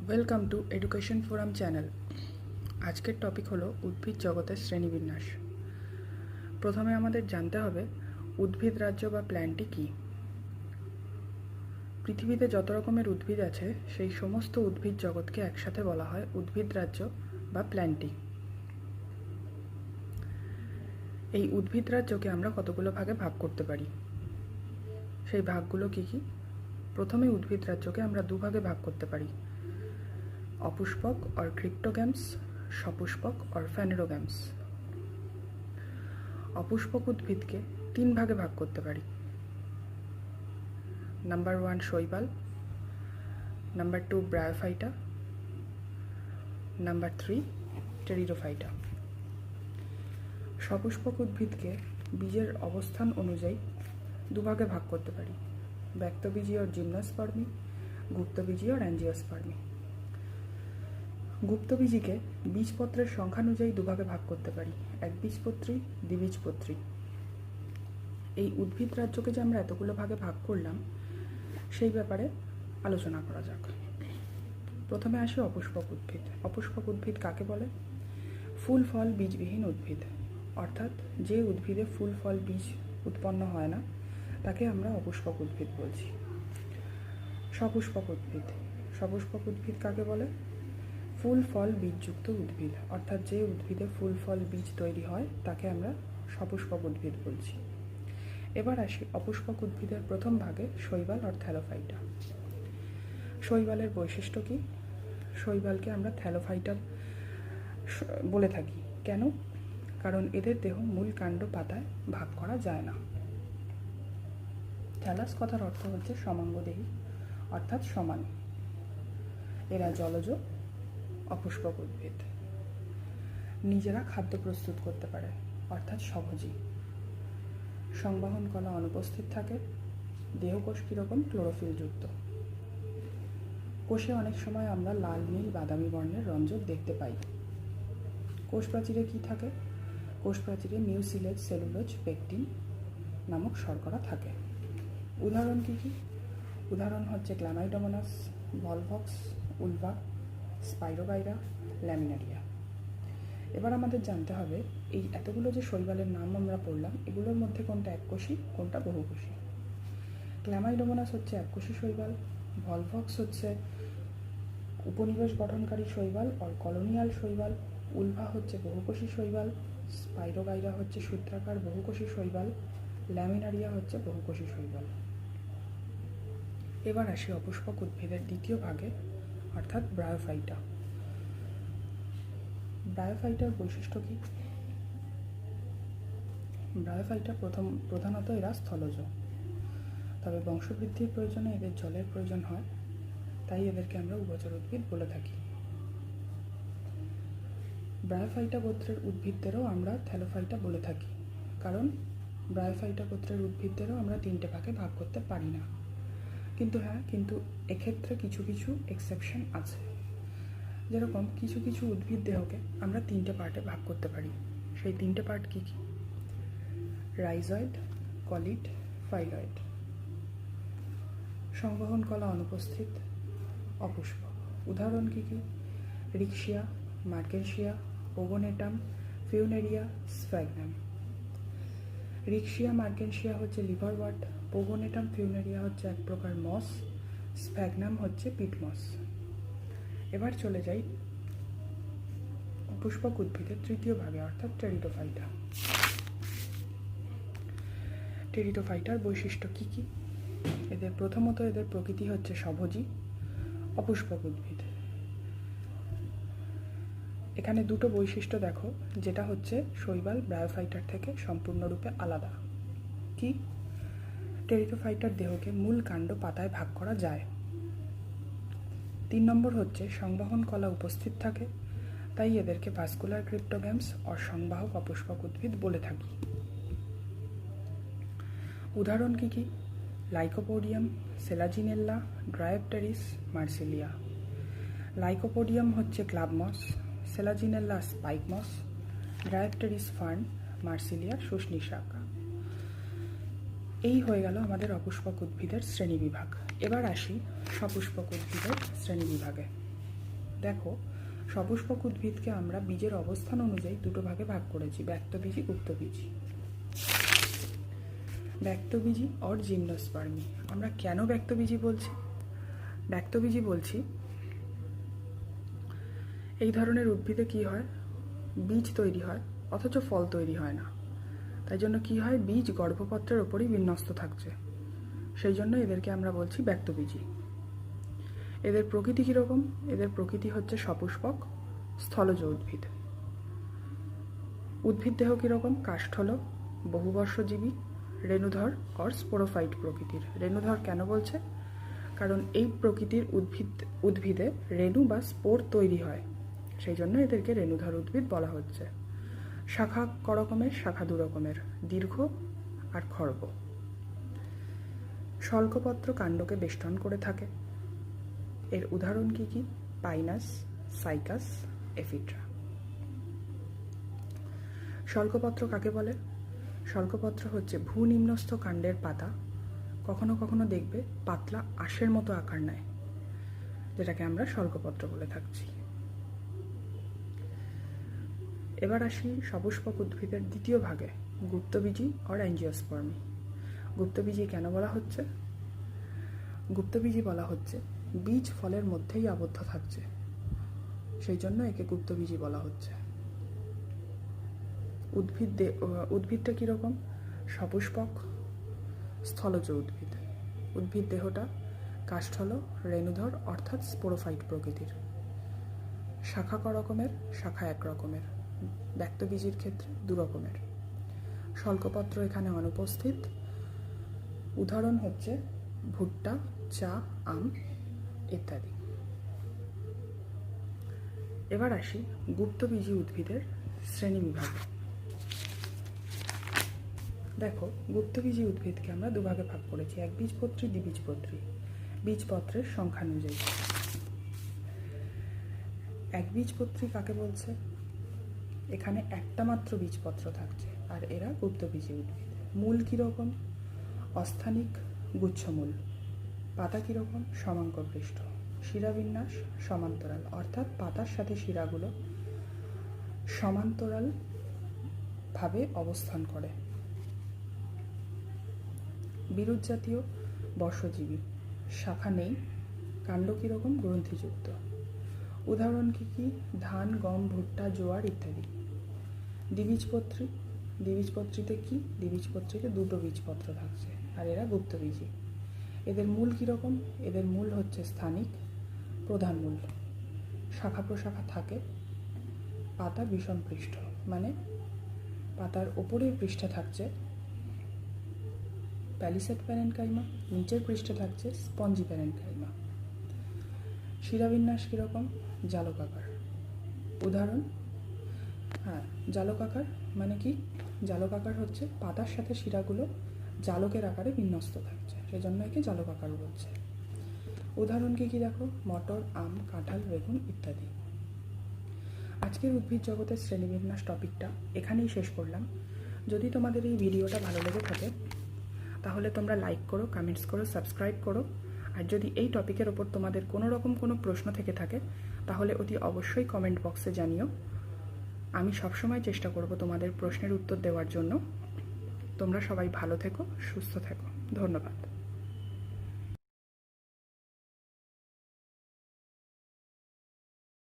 Welcome to education forum channel. আজকের topic হলো উদ্ভিদ জগতের শ্রেণীবিন্যাস। প্রথমে আমাদের জানতে হবে উদ্ভিদ রাজ্য বা প্ল্যান্টটি কী। পৃথিবীতে যত রকমের উদ্ভিদ আছে সেই সমস্ত উদ্ভিদ জগৎকে একসাথে বলা হয় উদ্ভিদ রাজ্য বা প্ল্যান্টটি। এই উদ্ভিদ রাজ্যকে আমরা কতগুলো ভাগে ভাগ করতে পারি, সেই ভাগগুলো কী কী? প্রথমে উদ্ভিদ রাজ্যকে আমরা দুভাগে ভাগ করতে পারি, অপুষ্পক অর ক্রিপ্টোগ্যামস, সপুষ্পক অর ফ্যানেরোগ্যামস। অপুষ্পক উদ্ভিদকে তিন ভাগে ভাগ করতে পারি, নাম্বার 1 শৈবাল, নাম্বার 2 ব্রায়োফাইটা, নাম্বার 3 টেরিডোফাইটা। সপুষ্পক উদ্ভিদকে বীজের অবস্থান অনুযায়ী দুভাগে ভাগ করতে পারি, ব্যক্তবীজী অর জিমনোস্পার্মি, গুপ্তবীজী অর অ্যাঞ্জিওস্পার্মি। গুপ্তবীজীকে বীজপত্রের সংখ্যানুযায়ী দুভাগে ভাগ করতে পারি, একবীজপত্রী, দ্বিবীজপত্রী। এই উদ্ভিদ রাজ্যকে যে আমরা এতগুলো ভাগে ভাগ করলাম সেই ব্যাপারে আলোচনা করা যাক। প্রথমে আসি অপুষ্পক উদ্ভিদ। অপুষ্পক উদ্ভিদ কাকে বলে? ফুল ফল বীজবিহীন উদ্ভিদ, অর্থাৎ যে উদ্ভিদে ফুল ফল বীজ উৎপন্ন হয় না তাকে আমরা অপুষ্পক উদ্ভিদ বলছি। সপুষ্পক উদ্ভিদ। সপুষ্পক উদ্ভিদ কাকে বলে? ফুল ফল বীজযুক্ত উদ্ভিদ, অর্থাৎ যে উদ্ভিদে ফুল ফল বীজ তৈরি হয় তাকে আমরা সপুষ্পক উদ্ভিদ বলছি। এবার আসি অপুষ্পক উদ্ভিদের প্রথম ভাগে, শৈবাল অর থ্যালোফাইটা। শৈবালের বৈশিষ্ট্য কী? শৈবালকে আমরা থ্যালোফাইটা বলে থাকি। কেন? কারণ এদের দেহ মূল কাণ্ড পাতায় ভাগ করা যায় না। থ্যালাস কথার অর্থ হচ্ছে সমাঙ্গদেহী, অর্থাৎ সমান। এরা জলজ অপুষ্পক উদ্ভিদ। নিজেরা খাদ্য প্রস্তুত করতে পারে, অর্থাৎ স্বভোজী। সংবহন কলা অনুপস্থিত থাকে। দেহকোষ কীরকম? ক্লোরোফিলযুক্ত। কোষে অনেক সময় আমরা লাল, নীল, বাদামি বর্ণের রঞ্জক দেখতে পাই। কোষ প্রাচীরে কী থাকে? কোষ প্রাচীরে মিউসিলেজ, সেলুলোজ, পেকটিন নামক শর্করা থাকে। উদাহরণ কী কী? উদাহরণ হচ্ছে ক্ল্যামাইডোমোনাস, ভলভক্স, উলভা, স্পাইরোগাইরা, ল্যামিনারিয়া। এবার আমাদের জানতে হবে এই এতগুলো যে শৈবালের নাম আমরা পড়লাম এগুলোর মধ্যে কোনটা এককোষী, কোনটা বহুকোষী। ক্ল্যামাইডোমোনাস হচ্ছে এককোষী শৈবাল, ভলভক্স হচ্ছে উপনিবেশ গঠনকারী শৈবাল অর কলোনিয়াল শৈবাল, উলভা হচ্ছে বহুকোষী শৈবাল, স্পাইরোগাইরা হচ্ছে সূত্রাকার বহুকোষী শৈবাল, ল্যামিনারিয়া হচ্ছে বহুকোষী শৈবাল। এবার আসি অপুষ্পক উদ্ভিদের দ্বিতীয় ভাগে, অর্থাৎ ব্রায়োফাইটা। ব্রায়োফাইটার বৈশিষ্ট্য কী? ব্রায়োফাইটা প্রধানত এরা স্থলজ, তবে বংশবৃদ্ধির প্রয়োজনে এদের জলের প্রয়োজন হয়, তাই এদেরকে আমরা উভচর উদ্ভিদ বলে থাকি। ব্রায়োফাইটা গোত্রের উদ্ভিদদেরও আমরা থ্যালোফাইটা বলে থাকি, কারণ ব্রায়োফাইটা গোত্রের উদ্ভিদদেরও আমরা তিনটে ভাগে ভাগ করতে পারি না। কিন্তু এক্ষেত্রে কিছু কিছু এক্সেপশন আছে। যেরকম কিছু কিছু উদ্ভিদ দেহকে আমরা তিনটে পার্টে ভাগ করতে পারি। সেই তিনটে পার্ট কী কী? রাইজয়েড, কলিড, ফাইলয়েড। সংবহন কলা অনুপস্থিত, অপুষ্পক। উদাহরণ কী কী? রিক্সিয়া, মার্কেনশিয়া, ওগোনেটাম, ফিউনেরিয়া, স্ফ্যাগনাম। রিক্সিয়া, মার্কেনশিয়া হচ্ছে লিভারওয়ার্ট, ওগোনেটাম, ফিউনেরিয়া হচ্ছে এক প্রকার মস, স্ফ্যাগনাম হচ্ছে পিটমস। এবার চলে যাই পুষ্পক উদ্ভিদের তৃতীয় ভাগে, অর্থাৎ টেরিডোফাইটা। টেরিডোফাইটার বৈশিষ্ট্য কী কী? প্রথমত এদের প্রকৃতি হচ্ছে স্বভোজী অপুষ্পক উদ্ভিদ। এখানে দুটো বৈশিষ্ট্য দেখো, যেটা হচ্ছে শৈবাল ব্রায়োফাইটার থেকে সম্পূর্ণরূপে আলাদা। কি? টেরিডোফাইটার দেহকে মূল কাণ্ড পাতায় ভাগ করা যায়। 3 নম্বর হচ্ছে সংবহন কলা উপস্থিত থাকে, তাই এদেরকে ভাস্কুলার ক্রিপ্টোগ্যামস অর সংবাহক অপুষ্পক উদ্ভিদ বলে থাকি। উদাহরণ কী কী? Lycopodium, selaginella, ড্রায়োপটেরিস, মার্সিলিয়া। লাইকোপোডিয়াম হচ্ছে ক্লাব মস, সেলাজিনেল্লা স্পাইক মস, ড্রায়োপটেরিস ফার্ন, মার্সিলিয়া শুষ্নী শাক। এই হয়ে গেল আমাদের অপুষ্পক উদ্ভিদের শ্রেণীবিভাগ। এবার আসি সপুষ্পক উদ্ভিদের শ্রেণীবিভাগে। দেখো, সপুষ্পক উদ্ভিদকে আমরা বীজের অবস্থান অনুযায়ী দুটো ভাগে ভাগ করেছি, ব্যক্তবীজি, গুপ্তবীজি। ব্যক্তবীজি অর জিমনোস্পার্মি। আমরা কেন ব্যক্তবীজি বলছি? ব্যক্তবীজি বলছি এই ধরনের উদ্ভিদে কি হয়, বীজ তৈরি হয় অথচ ফল তৈরি হয় না। তাই জন্য কি হয়, বীজ গর্ভপত্রের ওপরই বিন্যস্ত থাকছে, সেই জন্য এদেরকে আমরা বলছি ব্যক্তবীজি। এদের প্রকৃতি কীরকম? এদের প্রকৃতি হচ্ছে সপুষ্পক স্থলজ উদ্ভিদ। উদ্ভিদ দেহ কীরকম? কাষ্ঠল, বহুবর্ষজীবী, রেণুধর অর স্পোরোফাইট প্রকৃতির। রেণুধর কেন বলছে? কারণ এই প্রকৃতির উদ্ভিদে রেণু বা স্পোর তৈরি হয়, সেই জন্য এদেরকে রেণুধর উদ্ভিদ বলা হচ্ছে। শাখা করকমের? শাখা দুরকমের, দীর্ঘ আর খর্ব। শল্কপত্র কাণ্ডকে বেষ্টন করে থাকে। এর উদাহরণ কি কি? Pinus, cycas, এফিড্রা। শল্কপত্র কাকে বলে? শল্কপত্র হচ্ছে ভূনিম্নস্থ কাণ্ডের পাতা, কখনো কখনো দেখবে পাতলা আঁশের মতো আকার নেয়, যেটাকে আমরা শল্কপত্র বলে থাকছি। এবার আসি সপুষ্পক উদ্ভিদের দ্বিতীয় ভাগে, গুপ্তবীজি অর অ্যাঞ্জিওস্পার্মি। গুপ্তবীজি কেন বলা হচ্ছে? গুপ্তবীজি বলা হচ্ছে বীজ ফলের মধ্যেই আবদ্ধ থাকছে, সেই জন্য একে গুপ্তবীজি বলা হচ্ছে। উদ্ভিদটা কীরকম? সপুষ্পক স্থলজ উদ্ভিদ। উদ্ভিদ দেহটা কাষ্ঠল, রেণুধর অর্থাৎ স্পোরোফাইট প্রকৃতির। শাখা করকমের? শাখা এক রকমের, ব্যক্তবীজির ক্ষেত্রে দু রকমের। শল্কপত্র এখানে অনুপস্থিত। উদাহরণ হচ্ছে ভুট্টা, চা, আম ইত্যাদি। এবার আসি গুপ্তবীজি উদ্ভিদের শ্রেণীবিভাগে। দেখো, গুপ্তবীজি উদ্ভিদকে আমরা দুভাগে ভাগ করেছি, একবীজপত্রী, দ্বিবীজপত্রী, বীজপত্রের সংখ্যানুযায়ী। একবীজপত্রী কাকে বলছে? এখানে একটা মাত্র বীজপত্র থাকছে, আর এরা গুপ্তবীজি উদ্ভিদ। মূল কীরকম? অস্থানিক গুচ্ছমূল। পাতা কীরকম? সমাঙ্কপৃষ্ঠ। শিরাবিন্যাস সমান্তরাল, অর্থাৎ পাতার সাথে শিরাগুলো সমান্তরাল ভাবে অবস্থান করে। বিরুৎ জাতীয় বর্ষজীবী, শাখা নেই। কাণ্ড কীরকম? গ্রন্থিযুক্ত। উদাহরণ কি কি? ধান, গম, ভুট্টা, জোয়ার ইত্যাদি। দ্বিবীজপত্রী। দ্বিবীজপত্রীতে কি? দ্বিবীজপত্রীতে দুটো বীজপত্র থাকছে, আর এরা গুপ্তবীজি। এদের মূল কীরকম? এদের মূল হচ্ছে স্থানিক, প্রধান মূল। শাখা প্রশাখা থাকে। পাতা বিষম পৃষ্ঠ, মানে পাতার ওপরের পৃষ্ঠে থাকছে প্যালিসেড প্যারেনকাইমা, নিচের পৃষ্ঠে থাকছে স্পঞ্জি প্যারেনকাইমা। শিরাবিন্যাস কীরকম? জালকাকার। উদাহরণ, জালকাকার মানে কি? জালকাকার হচ্ছে পাতার সাথে শিরাগুলো জালকের আকারে বিন্যস্ত থাকছে, সেজন্য একে জালকাকার বলছে। উদাহরণ কি কি দেখো? মটর, আম, কাঁঠাল, বেগুন ইত্যাদি। আজকের উদ্ভিদ জগতের শ্রেণীবিন্যাস টপিকটা এখানেই শেষ করলাম। যদি তোমাদের এই ভিডিওটা ভালো লেগে থাকে তাহলে তোমরা লাইক করো, কমেন্টস করো, সাবস্ক্রাইব করো। আর যদি এই টপিকের ওপর তোমাদের কোনো রকম কোনো প্রশ্ন থেকে থাকে তাহলে অতি অবশ্যই কমেন্ট বক্সে জানিও। আমি সবসময় চেষ্টা করব তোমাদের প্রশ্নের উত্তর দেওয়ার জন্য। তোমরা সবাই ভালো থেকো, সুস্থ থেকো। ধন্যবাদ।